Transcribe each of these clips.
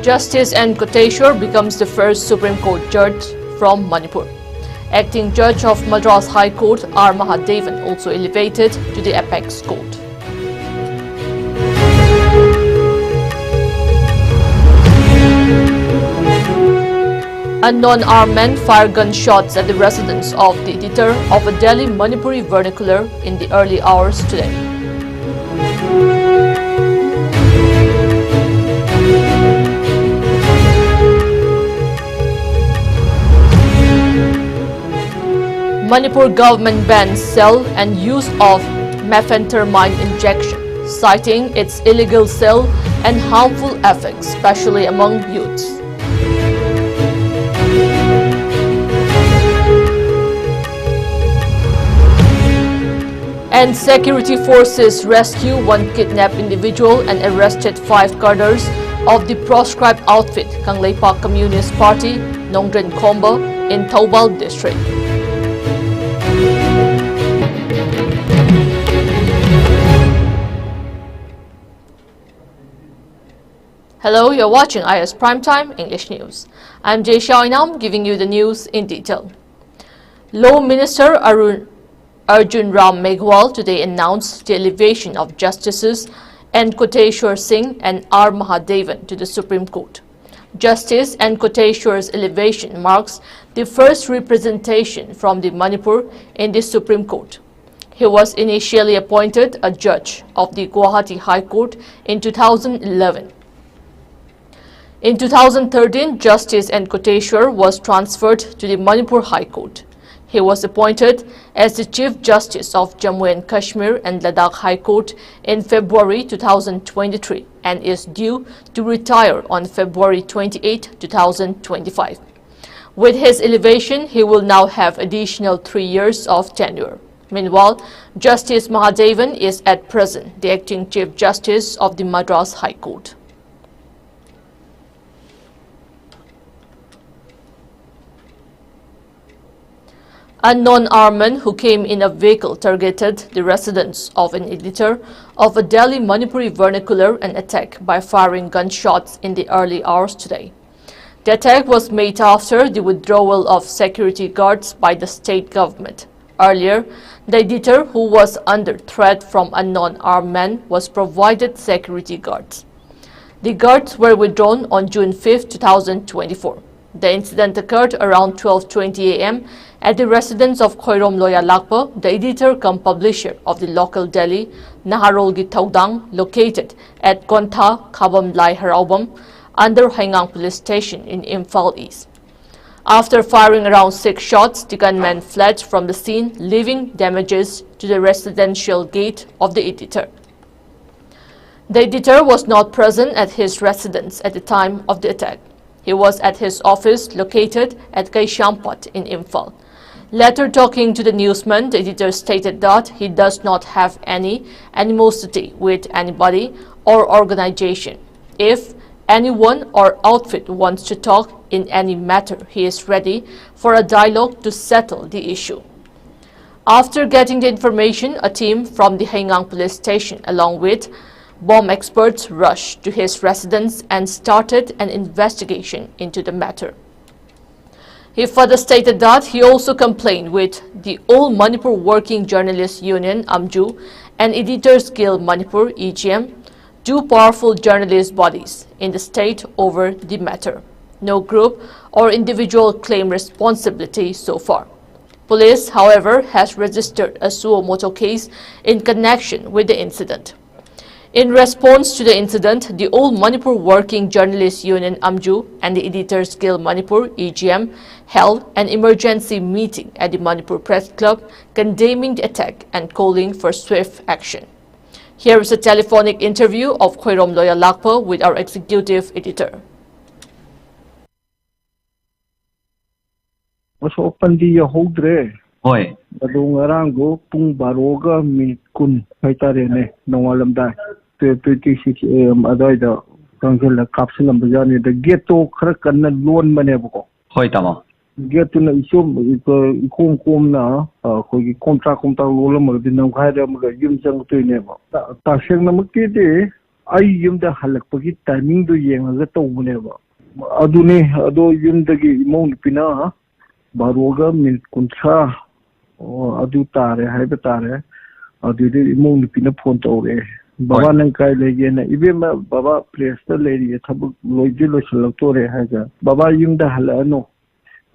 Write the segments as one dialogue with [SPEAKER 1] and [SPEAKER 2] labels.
[SPEAKER 1] Justice N. Koteshwar becomes the first Supreme Court judge from Manipur. Acting Judge of Madras High Court R. Mahadevan also elevated to the Apex Court. Unknown armed men fired gunshots at the residence of the editor of a Delhi Manipuri vernacular in the early hours today. Manipur government bans sale and use of methamphetamine injection, citing its illegal sale and harmful effects, especially among youths. And security forces rescue one kidnapped individual and arrested 5 cadres of the proscribed outfit Kangleipak Communist Party, Nongren Khomba, in Thoubal district. Hello, you're watching IS Primetime English News. I'm Jay Shainam giving you the news in detail. Law Minister Arjun Ram Meghwal today announced the elevation of Justices N. Koteshwar Singh and R. Mahadevan to the Supreme Court. Justice N. Koteshwar's elevation marks the first representation from the Manipur in the Supreme Court. He was initially appointed a judge of the Guwahati High Court in 2011. In 2013, Justice N. Koteshwar was transferred to the Manipur High Court. He was appointed as the Chief Justice of Jammu and Kashmir and Ladakh High Court in February 2023 and is due to retire on February 28, 2025. With his elevation, he will now have additional 3 years of tenure. Meanwhile, Justice Mahadevan is at present the acting Chief Justice of the Madras High Court. Unknown armed men who came in a vehicle targeted the residence of an editor of a Delhi Manipuri vernacular and attacked by firing gunshots in the early hours today. The attack was made after the withdrawal of security guards by the state government. Earlier, the editor, who was under threat from unknown armed men, was provided security guards. The guards were withdrawn on June 5, 2024. The incident occurred around 12:20 a.m. at the residence of Khoirom Loya Lakpa, the editor cum publisher of the local Delhi Naharolgi Thaudang, located at Kontha Khabam Lai Haraubam, under Haingang Police Station in Imphal East. After firing around 6 shots, the gunman fled from the scene, leaving damages to the residential gate of the editor. The editor was not present at his residence at the time of the attack. He was at his office located at Kaishampat in Imphal. Later talking to the newsman, the editor stated that he does not have any animosity with anybody or organization. If anyone or outfit wants to talk in any matter, he is ready for a dialogue to settle the issue. After getting the information, a team from the Haingang Police Station along with bomb experts rushed to his residence and started an investigation into the matter. He further stated that he also complained with the All Manipur Working Journalists Union (AMJU) and Editors Guild Manipur (EGM), 2 powerful journalist bodies in the state over the matter. No group or individual claim responsibility so far. Police, however, has registered a suo motu case in connection with the incident. In response to the incident, the All Manipur Working Journalists Union (AMJU) and the Editors Guild Manipur (EGM) held an emergency meeting at the Manipur Press Club condemning the attack and calling for swift action. Here is a telephonic interview of Khoirom Loya Lakpa with our executive editor.
[SPEAKER 2] Hoy.
[SPEAKER 3] Adung arango pung baroga mi kun haitare nongalamda 26 am adaida kangela kapsulam bajani the geto kharakan loan maneboko.
[SPEAKER 2] Hoy tama.
[SPEAKER 3] Geto na isum ikom na khoi contract lola mag dinam khaida mag yum sang tu ne ba. Ta sheng na makiti ai yumda halakpagi timing do yengaga tawbuneba adune ado yumdagi imong pina baroga min kunsa adu tare haiba tare adu de imong pina phone tawre baba nang kai lege na ibema baba place ta leri thabuk loiji lo shalotore haga baba yumda halano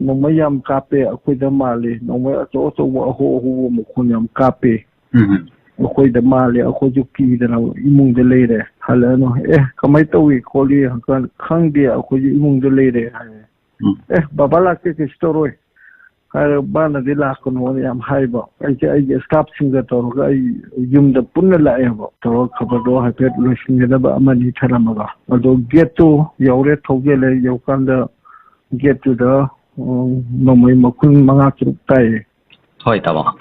[SPEAKER 3] nongmai yam kape akoida male nongmai ato ato ho mukhun yam kape akoida male akoju ki dana imung de leire halano kamai tawi kholi hakan khangde akoju imung de leire baba la ke storoi har bana de la kono yam haiba ai staff singa to ga yumda punna la eba to khabado hapet lo singa ba amani tharamaga ado geto yaure thogele yaukanda get to the nomai makun manga chuk tai
[SPEAKER 2] hoi tama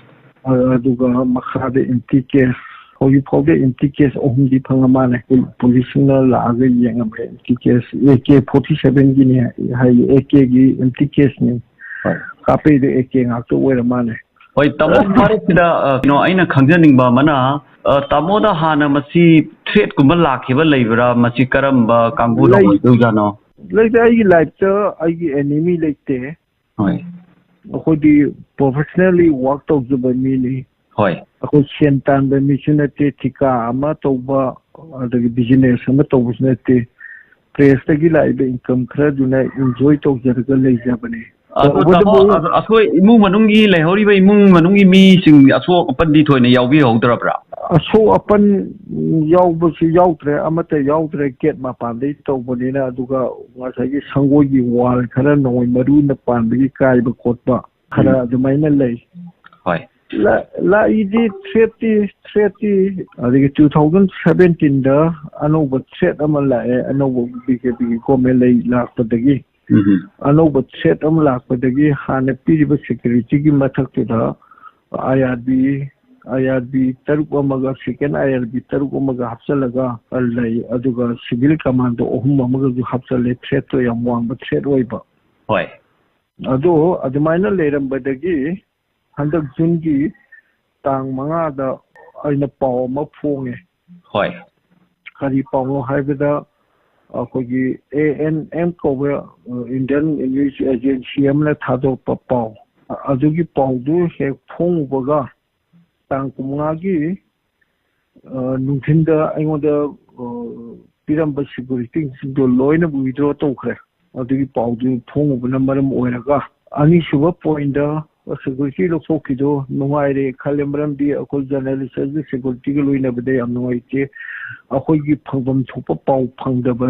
[SPEAKER 3] aduga makhade empty case hoyi phode empty case ohum di phangama ne police na la ga yenga be empty case AK47 gi ne hai AK gi empty case ne kape de AK ngak to wera mane
[SPEAKER 2] hoi tamo mare sida aina khangjaning ba mana tamo da hana masi threat kumba lakhiba leibra masi karamba kangbu no du jano
[SPEAKER 3] like ai life to ai enemy like te
[SPEAKER 2] hoi
[SPEAKER 3] khodi professionally worked out the mini
[SPEAKER 2] hoi
[SPEAKER 3] ako sientan be missionate tika ama to ba the business ama to business press ta gi lai be income khara juna enjoy to jarga lei jabane
[SPEAKER 2] akoi imung manungi lehori ba imung manungi mi sing aso apandi thoina yawbi hodra
[SPEAKER 3] aso apan yawbasi yawtre amata yawtre ket ma pande to bonina aduga ngasagi sangogi wal khara noi maru na pande kai ba kotba khara dumaina lei
[SPEAKER 2] hoi
[SPEAKER 3] la idi 30 adigi 2017 da anoba set amala anoba big ko melei la padagi anoba set amala padagi hana piriba security gi mathak da IRB taruk amaga second IRB taruk amaga hapsalaga allai aduga civil command ohum amaga ju hapsale threat to yam wang ba threat oiba
[SPEAKER 2] hoi
[SPEAKER 3] ado adumaina leram badagi handak jungi tang manga da aina paw ma phonge
[SPEAKER 2] hoi
[SPEAKER 3] kari paw haibada akogi ANM ko Indian English Agency amna thado paw adugi paw du he phong boga tang kumagi nungthinda aingoda piramba security do loina withdraw to khre adugi paw du phong bna maram oiraga ani suba point da security lo fokido nungaire khalembram bi akol journalist security lo ina bade am nuaite akoi gi phangbam thopa paw phangdaba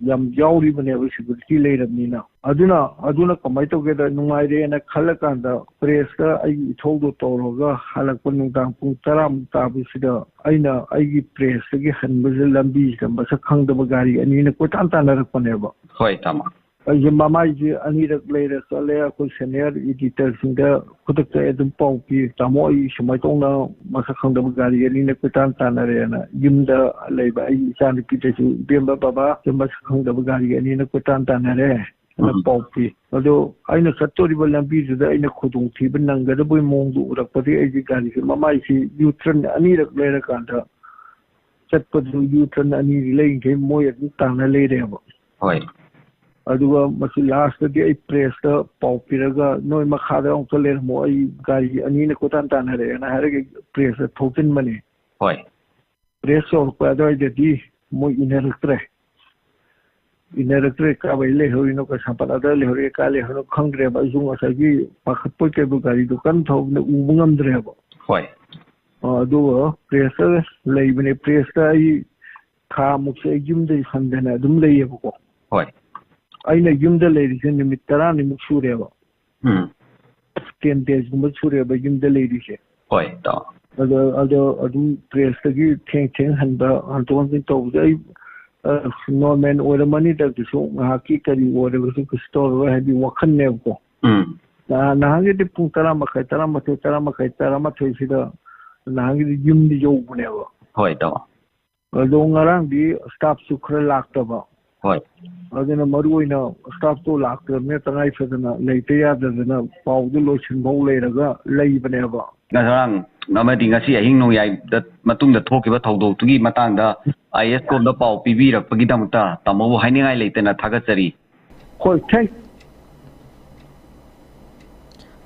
[SPEAKER 3] yam yauri bane security leiramnina aduna kamai to geda nungaire na khalakanda press ka ai thodo toroga halakpa nungdang pung 10 tabu sida aina aigi press gi hanbaz lambi ka basa khangdaba gari ani na ko tan narakpaneba
[SPEAKER 2] hoi tama
[SPEAKER 3] Mamai anirak later Salea senior editor singa Kutak Edum Pauki, Tamoi, Sumatona, Masakang the Gari, and Kutan Tanarena, Yumda Labor, San Peter, Bimba Baba, the Masakang the Gari, and in a Kutan Tanare, and Pauki. Although I know Satori will not be the in a Kutung, Tiban, Gadabu Mongu, Rapati Gari, Mamai, you turn Anirak later Kanta. Set put you turn any relaying him more than Tana later. Aduga masi last day I pressed the paw piraga no makhada on kale mo ai gari ani ne kotan tanare na hare press 1000 money
[SPEAKER 2] hoi
[SPEAKER 3] press or pada jadi mo inerektre ka baile horino ka sapada le hore ka le hono khangre ba zunga sagi pakhapo ke bu gari dukan thog ne ubungam dre ba
[SPEAKER 2] hoi
[SPEAKER 3] adu press leibne press ai kha mukse jumde khandana dum leiye ko
[SPEAKER 2] hoi
[SPEAKER 3] aina yumda ladies in the Tarani Musureva. 10 days Musureva yumda ladies.
[SPEAKER 2] Hoi, da.
[SPEAKER 3] Adu press the good thing and Anton told no man or the money that the so Haki Kari whatever to store had been walking never. Nahagi the Puntarama Kaitarama to Tarama to Sida Nahagi Yum the Yob never.
[SPEAKER 2] Hoi, da.
[SPEAKER 3] Although around the staff Sukra lacked about.
[SPEAKER 2] Hoi.
[SPEAKER 3] Adana Maruina, staff to lack the Metanai Fedana, later than Paul the Lotion Bowler, lay whenever.
[SPEAKER 2] Ngarang namadi ngasi ahing no yai da matung da thokiba thaudo tugi matang da ISCOM da pau pibirak pagidamta tamo hainingai leitena thagachari.
[SPEAKER 3] Hoi, thank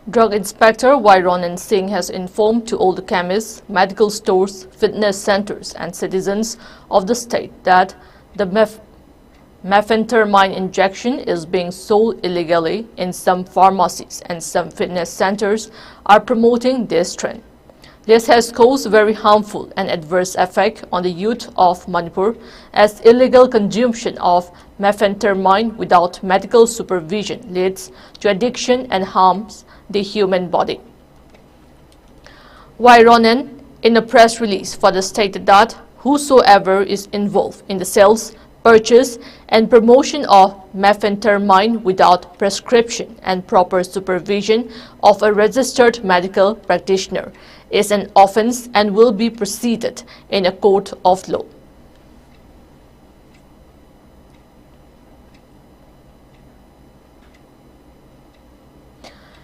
[SPEAKER 1] Drug Inspector Ronan Singh has informed to all the chemists, medical stores, fitness centers and citizens of the state that the methamphetamine injection is being sold illegally in some pharmacies and some fitness centers are promoting this trend. This has caused very harmful and adverse effect on the youth of Manipur as illegal consumption of methamphetamine without medical supervision leads to addiction and harms the human body. Ronan, in a press release, further stated that whosoever is involved in the sales, purchase and promotion of methamphetamine without prescription and proper supervision of a registered medical practitioner is an offence and will be proceeded in a court of law.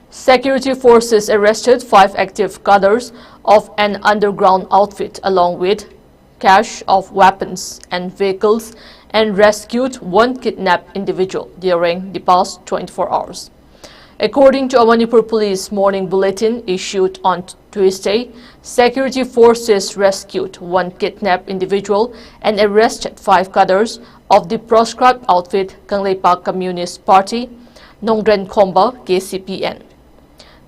[SPEAKER 1] Security forces arrested 5 active cadres of an underground outfit along with cache of weapons and vehicles and rescued 1 kidnapped individual during the past 24 hours. According to a Manipur Police morning bulletin issued on Tuesday, security forces rescued 1 kidnapped individual and arrested 5 cadres of the proscribed outfit Kangleipak Communist Party, Nongren Khomba KCPN.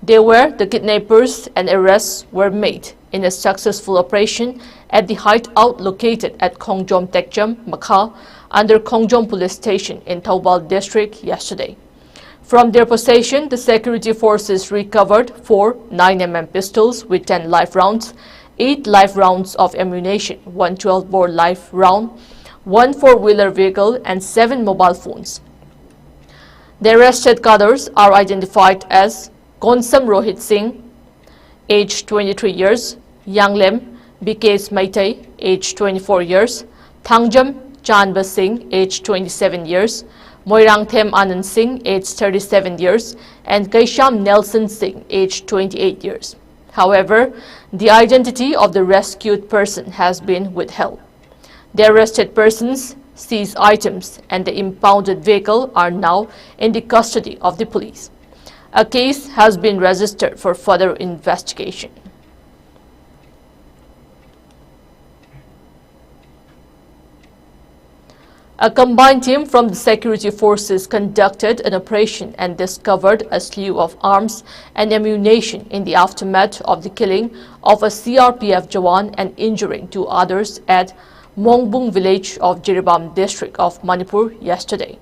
[SPEAKER 1] They were the kidnappers and arrests were made in a successful operation at the hideout located at Khongjom Tekcham, Makha, under Khongjom Police Station in Taubal District yesterday. From their possession, the security forces recovered 4 9mm pistols with 10 live rounds, 8 live rounds of ammunition, 1 12-bore live round, 1 4-wheeler vehicle and 7 mobile phones. The arrested cadres are identified as Konsam Rohit Singh, age 23 years, Yanglem Bikes Maitai, age 24 years, Thangjam Chanba Singh, age 27 years, Moirangthem Anand Singh, age 37 years, and Kaisham Nelson Singh, age 28 years. However, the identity of the rescued person has been withheld. The arrested persons, seized items, and the impounded vehicle are now in the custody of the police. A case has been registered for further investigation. A combined team from the security forces conducted an operation and discovered a slew of arms and ammunition in the aftermath of the killing of a CRPF Jawan and injuring 2 others at Mongbung village of Jiribam district of Manipur yesterday.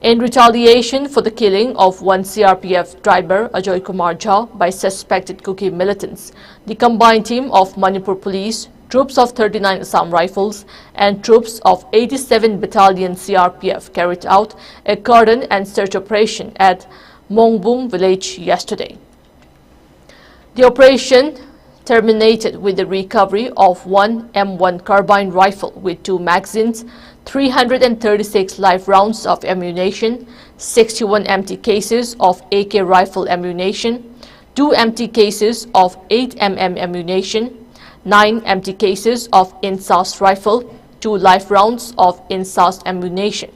[SPEAKER 1] In retaliation for the killing of 1 CRPF driver Ajoy Kumar Jha by suspected Kuki militants, the combined team of Manipur Police, troops of 39 Assam Rifles and troops of 87 Battalion CRPF carried out a cordon and search operation at Mongbung village yesterday. The operation terminated with the recovery of 1 M1 carbine rifle with 2 magazines, 336 live rounds of ammunition, 61 empty cases of AK rifle ammunition, 2 empty cases of 8mm ammunition, 9 empty cases of INSAS rifle, 2 live rounds of INSAS ammunition,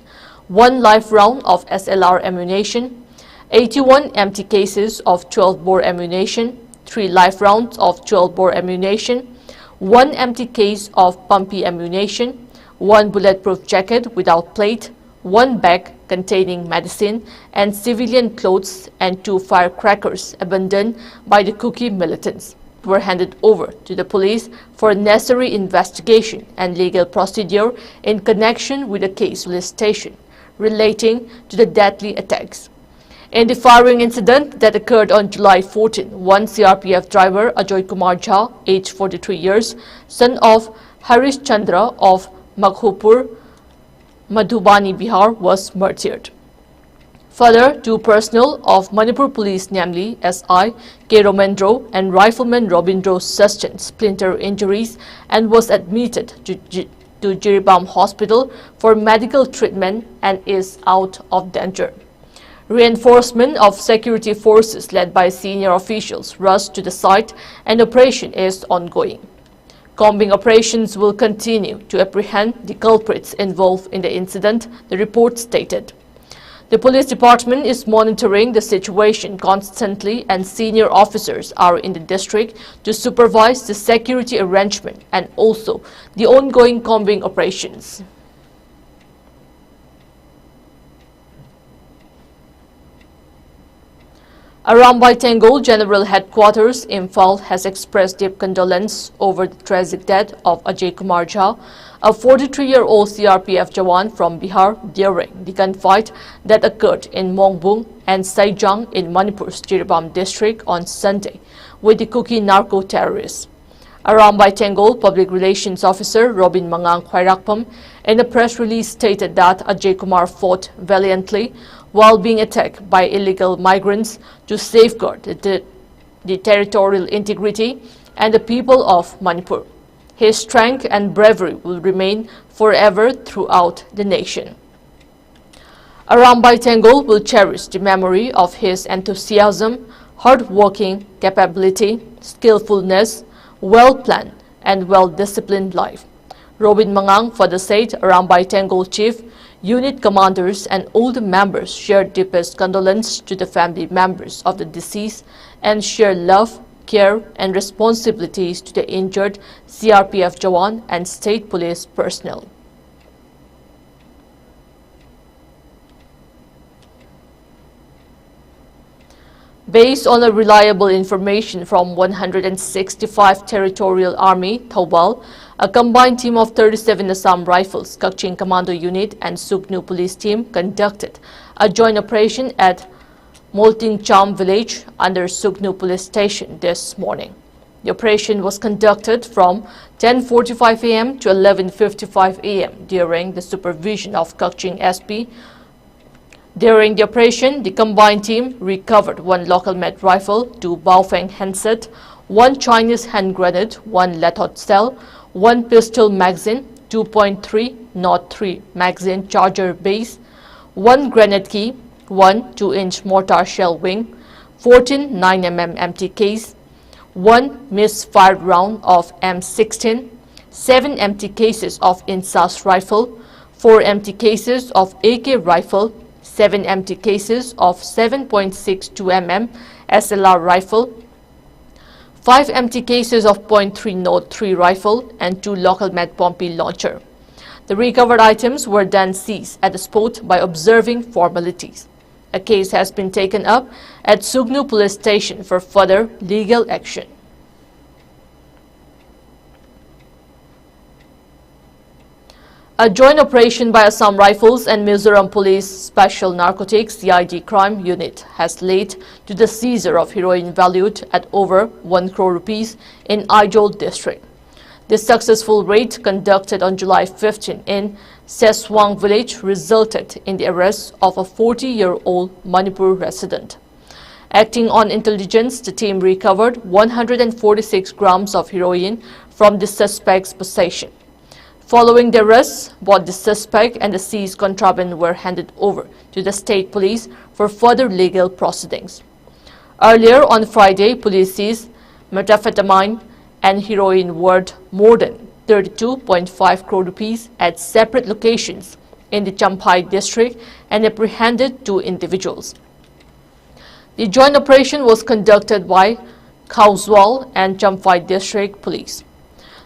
[SPEAKER 1] 1 live round of SLR ammunition, 81 empty cases of 12-bore ammunition, 3 live rounds of 12-bore ammunition, 1 empty case of pumpy ammunition, 1 bulletproof jacket without plate, 1 bag containing medicine and civilian clothes, and 2 firecrackers abandoned by the Kuki militants were handed over to the police for necessary investigation and legal procedure in connection with the case solicitation relating to the deadly attacks. In the firing incident that occurred on July 14, 1 CRPF driver Ajoy Kumar Jha, age 43 years, son of Harish Chandra of Maghupur, Madhubani, Bihar, was murdered. Further, 2 personnel of Manipur Police, namely SI K. Romendro and Rifleman Robindro, sustained splinter injuries and was admitted to to Jiribam Hospital for medical treatment and is out of danger. Reinforcement of security forces led by senior officials rushed to the site and operation is ongoing. Combing operations will continue to apprehend the culprits involved in the incident, the report stated. The police department is monitoring the situation constantly and senior officers are in the district to supervise the security arrangement and also the ongoing combing operations. Arambay Tengol General Headquarters, Imphal, has expressed deep condolence over the tragic death of Ajay Kumar Jha, a 43-year-old CRPF Jawan from Bihar during the gunfight that occurred in Mongbung and Saijang in Manipur's Jiribam district on Sunday with the Kuki narco-terrorists. Arambay Tengol Public Relations Officer Robin Mangang Khwairakpam in a press release stated that Ajay Kumar fought valiantly while being attacked by illegal migrants to safeguard the territorial integrity and the people of Manipur. His strength and bravery will remain forever throughout the nation. Arambay Tengol will cherish the memory of his enthusiasm, hard-working capability, skillfulness, well-planned and well-disciplined life. Robin Mangang further said Arambay Tengol Chief, unit commanders and all the members share deepest condolence to the family members of the deceased and share love, care and responsibilities to the injured CRPF Jawan and state police personnel. Based on a reliable information from 165 Territorial Army, Thobal, a combined team of 37 Assam Rifles, Kakching Commando Unit and Suknu Police Team conducted a joint operation at Moltingcham village under Suknu Police Station this morning. The operation was conducted from 10:45 a.m. to 11:55 a.m. during the supervision of Kakching SP. During the operation, the combined team recovered 1 local-made rifle, 2 Baofeng handset, 1 Chinese hand grenade, 1 Lethot cell, 1 pistol magazine, 2.3-03 magazine charger base, 1 grenade key, 1 2-inch mortar shell wing, 14 9mm empty case, 1 misfired round of M16, 7 empty cases of Insas rifle, 4 empty cases of AK rifle, 7 empty cases of 7.62 mm SLR rifle, 5 empty cases of .303 rifle and 2 local-made Pompey launcher. The recovered items were then seized at the spot by observing formalities. A case has been taken up at Suknu Police Station for further legal action. A joint operation by Assam Rifles and Mizoram Police Special Narcotics CID Crime Unit has led to the seizure of heroin valued at over 1 crore rupees in Aizol district. This successful raid conducted on July 15 in Seswang village resulted in the arrest of a 40-year-old Manipur resident. Acting on intelligence, the team recovered 146 grams of heroin from the suspect's possession. Following the arrest, both the suspect and the seized contraband were handed over to the state police for further legal proceedings. Earlier on Friday, police seized methamphetamine and heroin worth more than 32.5 crore rupees at separate locations in the Champhai district and apprehended 2 individuals. The joint operation was conducted by Khauswal and Champhai district police.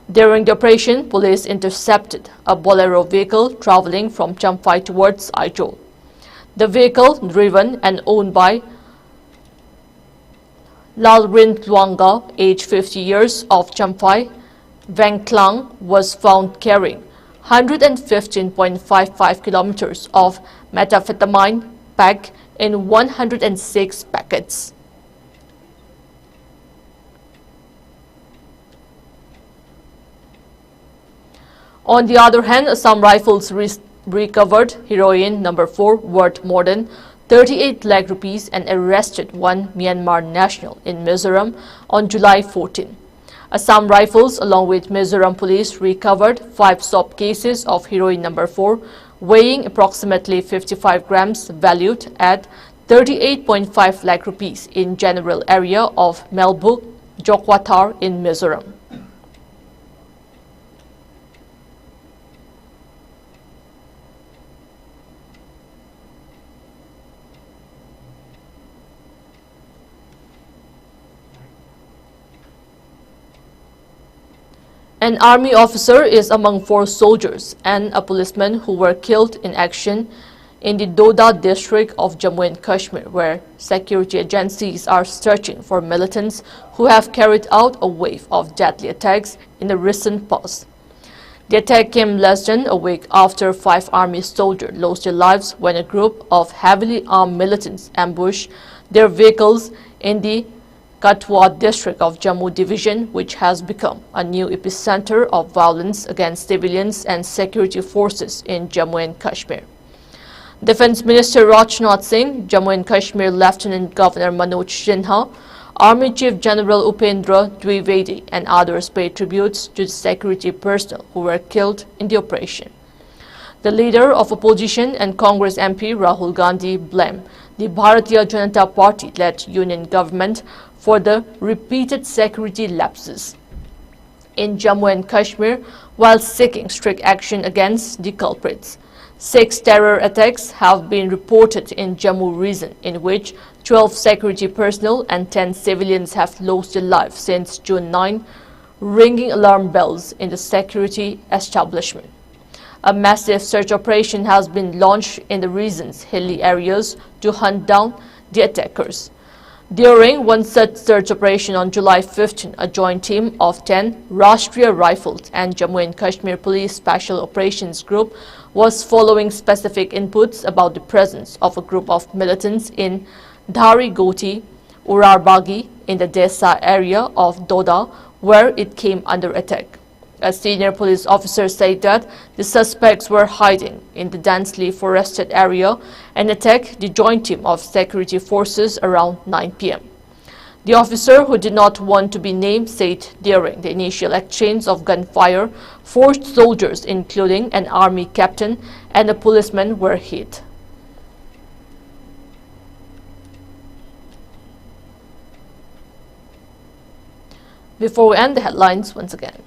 [SPEAKER 1] During the operation, police intercepted a Bolero vehicle traveling from Champhai towards Aizol. The vehicle, driven and owned by Lalrin Luanga, age 50 years, of Champhai, Vengklang, was found carrying 115.55 kilometers of methamphetamine packed in 106 packets. On the other hand, Assam Rifles recovered heroin number 4 worth more than 38 lakh rupees and arrested 1 Myanmar national in Mizoram on July 14. Assam Rifles, along with Mizoram Police, recovered 5 soap cases of heroin number 4, weighing approximately 55 grams, valued at 38.5 lakh rupees in general area of Melbuk, Jokwathar in Mizoram. An army officer is among 4 soldiers and a policeman who were killed in action in the Doda district of Jammu and Kashmir, where security agencies are searching for militants who have carried out a wave of deadly attacks in the recent past. The attack came less than a week after 5 army soldiers lost their lives when a group of heavily armed militants ambushed their vehicles in the Katwa district of Jammu division, which has become a new epicenter of violence against civilians and security forces in Jammu and Kashmir. Defense Minister Rajnath Singh, Jammu and Kashmir Lieutenant Governor Manoj Sinha, Army Chief General Upendra Dwivedi and others paid tributes to the security personnel who were killed in the operation. The leader of opposition and Congress MP Rahul Gandhi blamed the Bharatiya Janata Party-led union government for the repeated security lapses in Jammu and Kashmir while seeking strict action against the culprits. 6 terror attacks have been reported in Jammu region, in which 12 security personnel and 10 civilians have lost their lives since June 9, ringing alarm bells in the security establishment. A massive search operation has been launched in the region's hilly areas to hunt down the attackers. During one such search operation on July 15, a joint team of 10 Rashtriya Rifles and Jammu and Kashmir Police Special Operations Group was following specific inputs about the presence of a group of militants in Dhari Goti, Urarbagi in the Desa area of Doda, where it came under attack. A senior police officer said that the suspects were hiding in the densely forested area and attacked the joint team of security forces around 9 p.m. The officer, who did not want to be named, said during the initial exchange of gunfire, 4 soldiers, including an army captain and a policeman, were hit. Before we end, the headlines once again.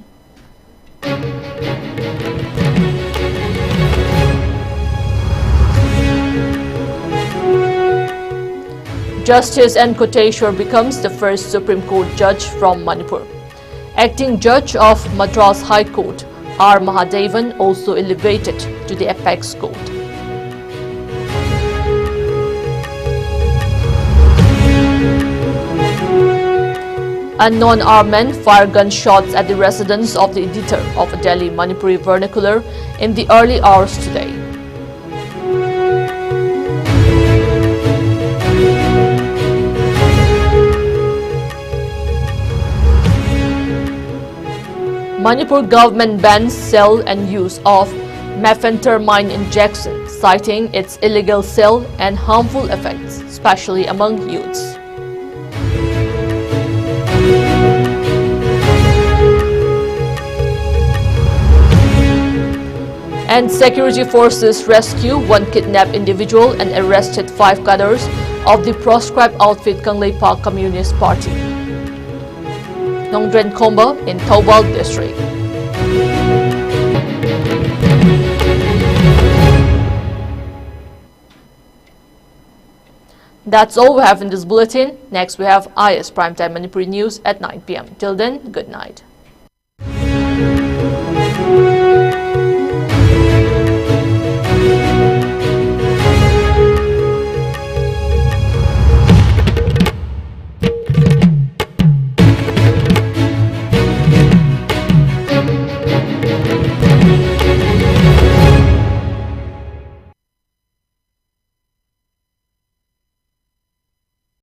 [SPEAKER 1] Justice N. Koteshwar becomes the first Supreme Court judge from Manipur. Acting Judge of Madras High Court, R. Mahadevan, also elevated to the Apex Court. Unknown armed men fired gunshots at the residence of the editor of a Delhi Manipuri vernacular in the early hours today. Manipur government bans sale and use of methamphetamine injection, citing its illegal sale and harmful effects, especially among youths. And security forces rescue 1 kidnapped individual and arrested 5 cadres of the proscribed outfit Kangleipa Communist Party. Nongdren Khomba in Thoubal district. That's all we have in this bulletin. Next we have IS Primetime Manipuri News at 9 p.m. Till then, good night.